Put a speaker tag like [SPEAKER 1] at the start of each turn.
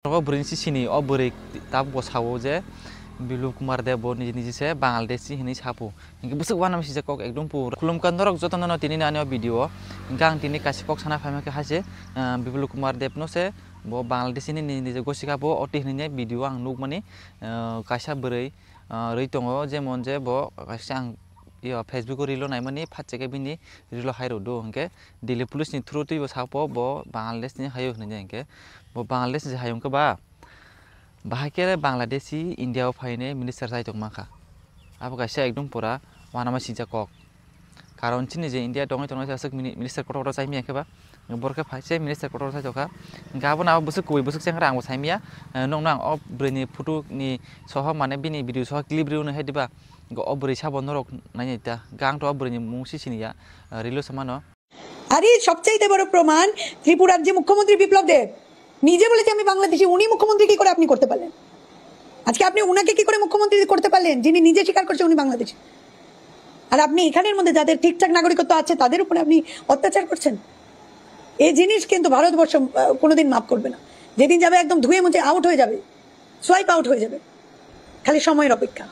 [SPEAKER 1] ब्रिंसि सिनी बोरै ताब बसावो जे बिप्लब कुमार देब निजे निजे से बांग्लादेशी हिनी सापो इनके बुसक वाना मिसे कक एकदम पूरा खुलुम कंदरक जतन न तिनी नानि भिडियो इनका आं तिनी कासि कक साना फाइमा के हासे बिप्लब कुमार देब नो से बो बांग्लादेशी नि निजे गसिका बो अति हिनी भिडियो आं नुक माने कासा बोरै रै दङ जेमन जे बो कासा आं यो फेसबुक रिलो नाय माने फाचेके बिनि रिलो हाइरो दो इनके दिल्ली पुलिस नि थ्रु तुइबो सापो बो बांग्लादेश नि हायो हिनी इनके बो बांग्लादेश जे हायो के बा बाहाके बांग्लादेशी इंडिया फाइने मिनिस्टार जायदों माखा अब कासे एकदम पूरा वाना मासिजा कक कारण चिनि जे इंडिया दङै दङै सासक मिनिस्टार कोटरा साइमिया केबा बरके फाइसे मिनिस्टार कोटरा साइदोका गाबो ना बुसक कोइ बुसक सेंग्रा आंबो साइमिया नंग नां अब ब्रेनि फटो नि सह माने बिनि भिडियो सह क्लिप रिउनो हेदिबा अब ब्रै साबन रक नायता गां तो अब ब्रेनि मुंसि सिनिया रिलो समानो
[SPEAKER 2] আরে সবচাইতে বড় প্রমাণ ত্রিপুরার যে মুখ্যমন্ত্রী বিপ্লব দেব নিজে বলেছে আমি বাংলাদেশি উনি মুখ্যমন্ত্রী কি করে আপনি করতে পারলেন আজকে আপনি উনাকে কি করে মুখ্যমন্ত্রী করতে পারলেন যিনি নিজে স্বীকার করছে উনি বাংলাদেশি আর আপনি এখানের মধ্যে যাদের ঠিকঠাক নাগরিকত্ব আছে তাদের উপরে আপনি অত্যাচার করছেন এই জিনিস কিন্তু ভারতবর্ষ কোনোদিন মাফ করবে না যেদিন যাবে একদম ধুয়ে মুছে আউট হয়ে যাবে সোয়াইপ আউট হয়ে যাবে খালি সময়ের অপেক্ষা